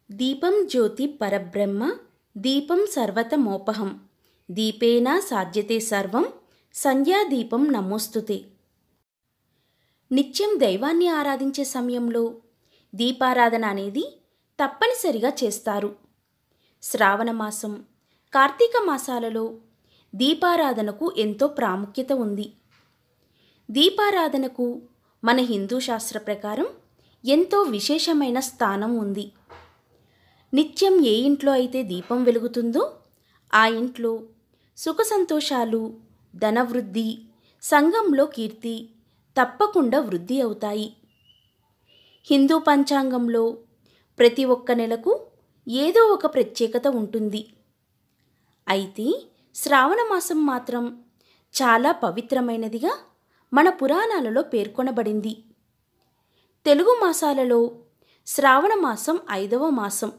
దీపం జ్యోతి పరబ్రహ్మ దీపం సర్వతమోపహం దీపేన సాధ్యతే సర్వం సంధ్యాదీపం నమోస్తుతే. నిత్యం దైవాన్ని ఆరాధించే సమయంలో దీపారాధన అనేది తప్పనిసరిగా చేస్తారు. శ్రావణ మాసం, కార్తీక మాసాలలో దీపారాధనకు ఎంతో ప్రాముఖ్యత ఉంది. దీపారాధనకు మన హిందూ శాస్త్ర ప్రకారం ఎంతో విశేషమైన స్థానం ఉంది. నిత్యం ఏ ఇంట్లో అయితే దీపం వెలుగుతుందో ఆ ఇంట్లో సుఖ సంతోషాలు, ధనవృద్ధి, సంఘంలో కీర్తి తప్పకుండా వృద్ధి అవుతాయి. హిందూ పంచాంగంలో ప్రతి ఒక్క నెలకు ఏదో ఒక ప్రత్యేకత ఉంటుంది. అయితే శ్రావణ మాసం మాత్రం చాలా పవిత్రమైనదిగా మన పురాణాలలో పేర్కొనబడింది. తెలుగు మాసాలలో శ్రావణ మాసం 5వ మాసం.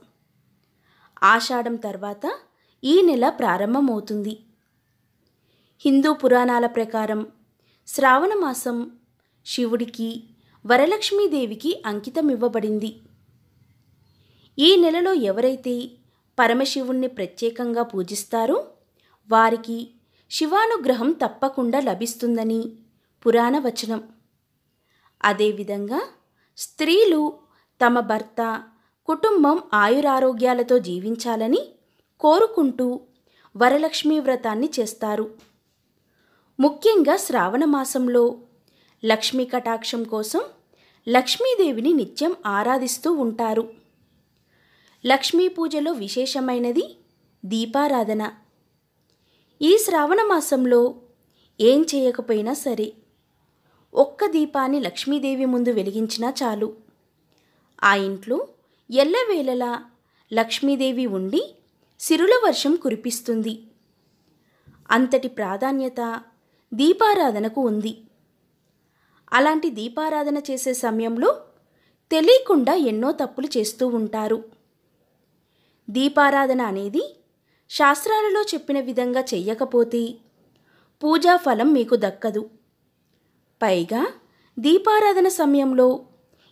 ఆషాఢం తర్వాత ఈ నెల ప్రారంభమవుతుంది. హిందూ పురాణాల ప్రకారం శ్రావణ మాసం శివుడికి, వరలక్ష్మీదేవికి అంకితమివ్వబడింది. ఈ నెలలో ఎవరైతే పరమశివుణ్ణి ప్రత్యేకంగా పూజిస్తారో వారికి శివానుగ్రహం తప్పకుండా లభిస్తుందని పురాణ వచనం. అదేవిధంగా స్త్రీలు తమ భర్త, కుటుంబం ఆయురారోగ్యాలతో జీవించాలని కోరుకుంటూ వరలక్ష్మీ వ్రతాన్ని చేస్తారు. ముఖ్యంగా శ్రావణ మాసంలో లక్ష్మీ కటాక్షం కోసం లక్ష్మీదేవిని నిత్యం ఆరాధిస్తూ ఉంటారు. లక్ష్మీ పూజలో విశేషమైనది దీపారాధన. ఈ శ్రావణ మాసంలో ఏం చేయకపోయినా సరే ఒక్క దీపాన్ని లక్ష్మీదేవి ముందు వెలిగించినా చాలు. ఆ ఇంట్లో ఎల్లవేళలా లక్ష్మీదేవి ఉండి సిరుల వర్షం కురిపిస్తుంది. అంతటి ప్రాధాన్యత దీపారాధనకు ఉంది. అలాంటి దీపారాధన చేసే సమయంలో తెలియకుండా ఎన్నో తప్పులు చేస్తూ ఉంటారు. దీపారాధన అనేది శాస్త్రాలలో చెప్పిన విధంగా చెయ్యకపోతే పూజా ఫలం మీకు దక్కదు. పైగా దీపారాధన సమయంలో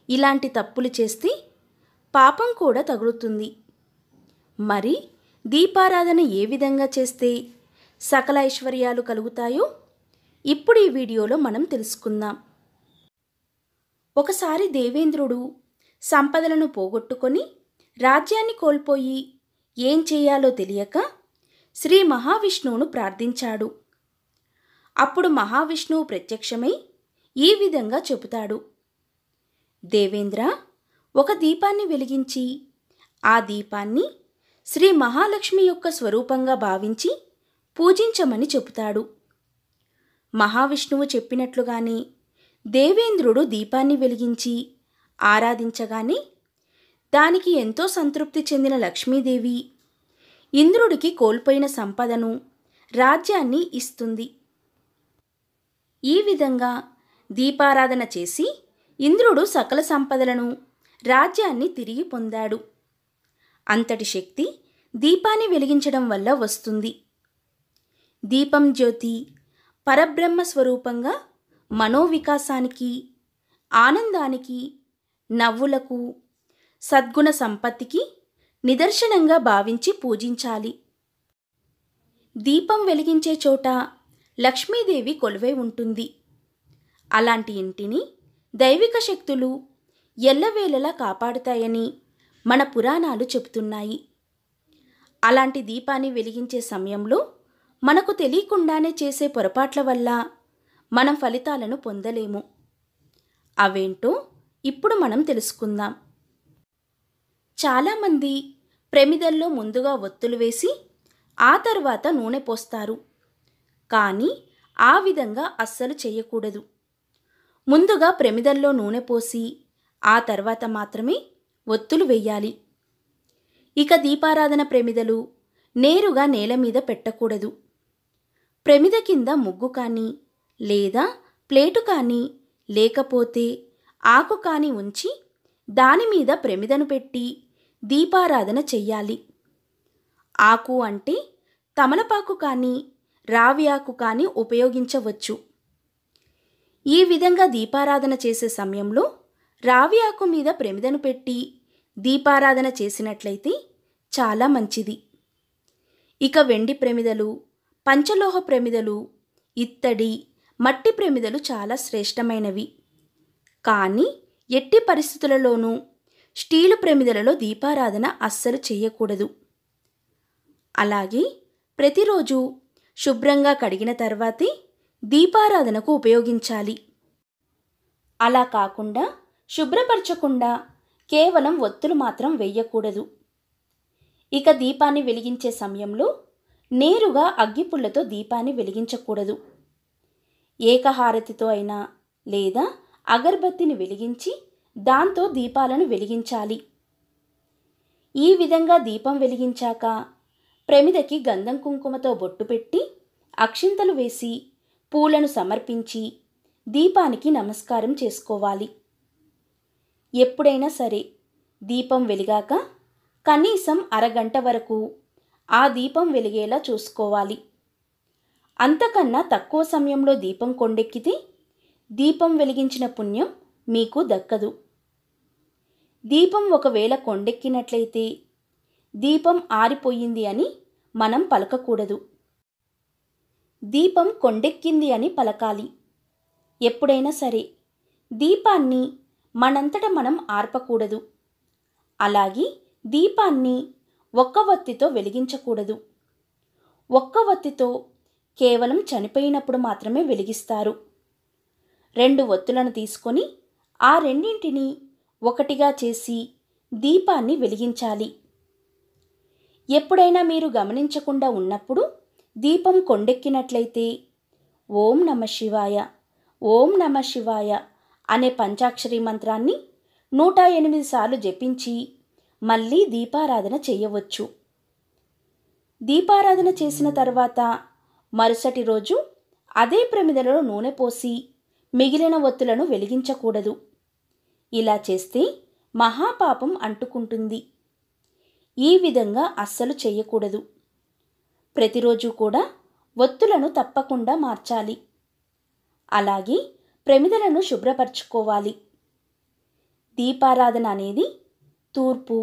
ఇలాంటి తప్పులు చేస్తే పాపం కూడా తగులుతుంది. మరి దీపారాధన ఏ విధంగా చేస్తే సకల ఐశ్వర్యాలు కలుగుతాయో ఇప్పుడు ఈ వీడియోలో మనం తెలుసుకుందాం. ఒకసారి దేవేంద్రుడు సంపదలను పోగొట్టుకొని రాజ్యాన్ని కోల్పోయి ఏం చేయాలో తెలియక శ్రీ మహావిష్ణువును ప్రార్థించాడు. అప్పుడు మహావిష్ణువు ప్రత్యక్షమై ఈ విధంగా చెబుతాడు: దేవేంద్ర, ఒక దీపాన్ని వెలిగించి ఆ దీపాన్ని శ్రీ మహాలక్ష్మి యొక్క స్వరూపంగా భావించి పూజించమని చెబుతాడు. మహావిష్ణువు చెప్పినట్లుగానే దేవేంద్రుడు దీపాన్ని వెలిగించి ఆరాధించగానే దానికి ఎంతో సంతృప్తి చెందిన లక్ష్మీదేవి ఇంద్రుడికి కోల్పోయిన సంపదను, రాజ్యాన్ని ఇస్తుంది. ఈ విధంగా దీపారాధన చేసి ఇంద్రుడు సకల సంపదలను, రాజ్యాన్ని తిరిగి పొందాడు. అంతటి శక్తి దీపాన్ని వెలిగించడం వల్ల వస్తుంది. దీపం జ్యోతి పరబ్రహ్మ స్వరూపంగా మనోవికాసానికి, ఆనందానికి, నవ్వులకు, సద్గుణ సంపత్తికి నిదర్శనంగా భావించి పూజించాలి. దీపం వెలిగించే చోట లక్ష్మీదేవి కొలువై ఉంటుంది. అలాంటి ఇంటిని దైవిక శక్తులు ఎల్లవేళలా కాపాడుతాయని మన పురాణాలు చెబుతున్నాయి. అలాంటి దీపాన్ని వెలిగించే సమయంలో మనకు తెలియకుండానే చేసే పొరపాట్ల వల్ల మనం ఫలితాలను పొందలేము. అవేంటో ఇప్పుడు మనం తెలుసుకుందాం. చాలామంది ప్రమిదల్లో ముందుగా ఒత్తులు వేసి ఆ తర్వాత నూనె పోస్తారు. కానీ ఆ విధంగా అస్సలు చేయకూడదు. ముందుగా ప్రమిదల్లో నూనె పోసి ఆ తర్వాత మాత్రమే ఒత్తులు వేయాలి. ఇక దీపారాధన ప్రమిదలు నేరుగా నేల మీద పెట్టకూడదు. ప్రమిద కింద ముగ్గు కానీ, లేదా ప్లేటు కానీ, లేకపోతే ఆకు కానీ ఉంచి దానిమీద ప్రమిదను పెట్టి దీపారాధన చెయ్యాలి. ఆకు అంటే తమలపాకు కానీ, రావి ఆకు కానీ ఉపయోగించవచ్చు. ఈ విధంగా దీపారాధన చేసే సమయంలో రావి ఆకు మీద ప్రమిదను పెట్టి దీపారాధన చేసినట్లయితే చాలా మంచిది. ఇక వెండి ప్రమిదలు, పంచలోహ ప్రమిదలు, ఇత్తడి, మట్టి ప్రమిదలు చాలా శ్రేష్టమైనవి. కానీ ఎట్టి పరిస్థితులలోనూ స్టీలు ప్రమిదలలో దీపారాధన అస్సలు చేయకూడదు. అలాగే ప్రతిరోజు శుభ్రంగా కడిగిన తర్వాతే దీపారాధనకు ఉపయోగించాలి. అలా కాకుండా శుభ్రపరచకుండా కేవలం ఒత్తులు మాత్రం వేయకూడదు. ఇక దీపాన్ని వెలిగించే సమయంలో నేరుగా అగ్గిపుల్లతో దీపాన్ని వెలిగించకూడదు. ఏకహారతితో అయినా లేదా అగరబత్తిని వెలిగించి దాంతో దీపాలను వెలిగించాలి. ఈ విధంగా దీపం వెలిగించాక ప్రమిదకి గంధం కుంకుమతో బొట్టు పెట్టి అక్షింతలు వేసి పూలను సమర్పించి దీపానికి నమస్కారం చేసుకోవాలి. ఎప్పుడైనా సరే దీపం వెలిగాక కనీసం అరగంట వరకు ఆ దీపం వెలిగేలా చూసుకోవాలి. అంతకన్నా తక్కువ సమయంలో దీపం కొండెక్కితే దీపం వెలిగించిన పుణ్యం మీకు దక్కదు. దీపం ఒకవేళ కొండెక్కినట్లయితే దీపం ఆరిపోయింది అని మనం పలకకూడదు. దీపం కొండెక్కింది అని పలకాలి. ఎప్పుడైనా సరే దీపాన్ని మనంతట మనం ఆర్పకూడదు. అలాగే దీపాన్ని ఒక్క వత్తితో వెలిగించకూడదు. ఒక్క వత్తితో కేవలం చనిపోయినప్పుడు మాత్రమే వెలిగిస్తారు. 2 ఒత్తులను తీసుకొని ఆ రెండింటిని ఒకటిగా చేసి దీపాన్ని వెలిగించాలి. ఎప్పుడైనా మీరు గమనించకుండా ఉన్నప్పుడు దీపం కొండెక్కినట్లయితే ఓం నమ శివాయ, ఓం నమ శివాయ అనే పంచాక్షరి మంత్రాన్ని 108 సార్లు జపించి మళ్ళీ దీపారాధన చేయవచ్చు. దీపారాధన చేసిన తర్వాత మరుసటి రోజు అదే ప్రమిదలో నూనె పోసి మిగిలిన ఒత్తులను వెలిగించకూడదు. ఇలా చేస్తే మహాపాపం అంటుకుంటుంది. ఈ విధంగా అస్సలు చేయకూడదు. ప్రతిరోజు కూడా ఒత్తులను తప్పకుండా మార్చాలి. అలాగే ప్రమిదలను శుభ్రపరచుకోవాలి. దీపారాధన అనేది తూర్పు,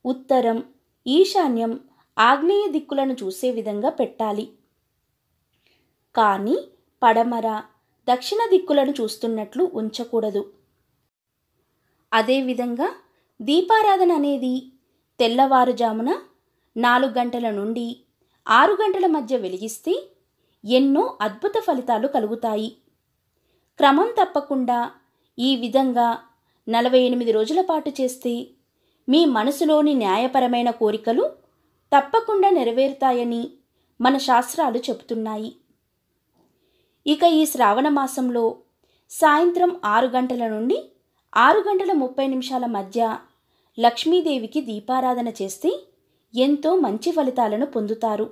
ఉత్తరం, ఈశాన్యం, ఆగ్నేయ దిక్కులను చూసే విధంగా పెట్టాలి. కానీ పడమర, దక్షిణ దిక్కులను చూస్తున్నట్లు ఉంచకూడదు. అదేవిధంగా దీపారాధన అనేది తెల్లవారుజామున 4 గంటల నుండి 6 గంటల మధ్య వెలిగిస్తే ఎన్నో అద్భుత ఫలితాలు కలుగుతాయి. క్రమం తప్పకుండా ఈ విధంగా 48 రోజుల పాటు చేస్తే మీ మనసులోని న్యాయపరమైన కోరికలు తప్పకుండా నెరవేరుతాయని మన శాస్త్రాలు చెబుతున్నాయి. ఇక ఈ శ్రావణ మాసంలో సాయంత్రం 6 గంటల నుండి 6 గంటల 30 నిమిషాల మధ్య లక్ష్మీదేవికి దీపారాధన చేస్తే ఎంతో మంచి ఫలితాలను పొందుతారు.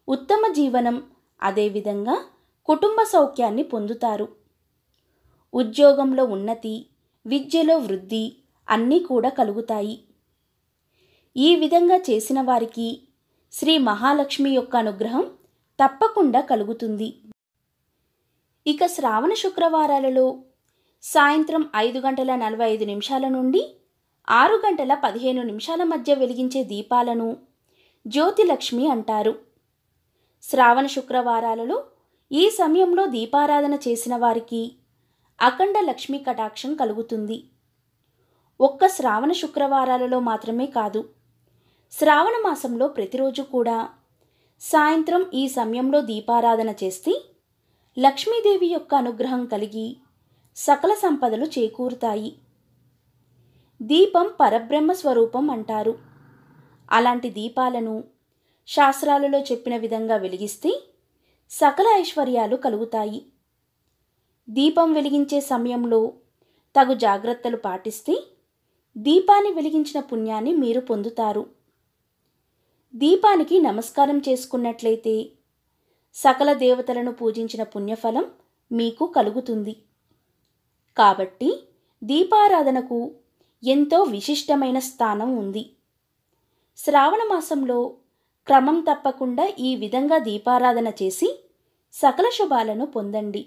ఉత్తమ జీవనం, అదేవిధంగా కుటుంబ సౌఖ్యాన్ని పొందుతారు. ఉద్యోగంలో ఉన్నతి, విద్యలో వృద్ధి అన్నీ కూడా కలుగుతాయి. ఈ విధంగా చేసిన వారికి శ్రీ మహాలక్ష్మి యొక్క అనుగ్రహం తప్పకుండా కలుగుతుంది. ఇక శ్రావణ శుక్రవారాలలో సాయంత్రం 5 గంటల 45 నిమిషాల నుండి 6 గంటల 15 నిమిషాల మధ్య వెలిగించే దీపాలను జ్యోతిలక్ష్మి అంటారు. శ్రావణ శుక్రవారాలలో ఈ సమయంలో దీపారాధన చేసిన వారికి అఖండ లక్ష్మీ కటాక్షం కలుగుతుంది. ఒక్క శ్రావణ శుక్రవారాలలో మాత్రమే కాదు, శ్రావణ మాసంలో ప్రతిరోజు కూడా సాయంత్రం ఈ సమయంలో దీపారాధన చేస్తే లక్ష్మీదేవి యొక్క అనుగ్రహం కలిగి సకల సంపదలు చేకూరుతాయి. దీపం పరబ్రహ్మ స్వరూపం అంటారు. అలాంటి దీపాలను శాస్త్రాలలో చెప్పిన విధంగా వెలిగిస్తే సకల ఐశ్వర్యాలు కలుగుతాయి. దీపం వెలిగించే సమయంలో తగు జాగ్రత్తలు పాటిస్తే దీపాన్ని వెలిగించిన పుణ్యాన్ని మీరు పొందుతారు. దీపానికి నమస్కారం చేసుకున్నట్లయితే సకల దేవతలను పూజించిన పుణ్యఫలం మీకు కలుగుతుంది. కాబట్టి దీపారాధనకు ఎంతో విశిష్టమైన స్థానం ఉంది. శ్రావణ మాసంలో క్రమం తప్పకుండా ఈ విధంగా దీపారాధన చేసి సకల శుభాలను పొందండి.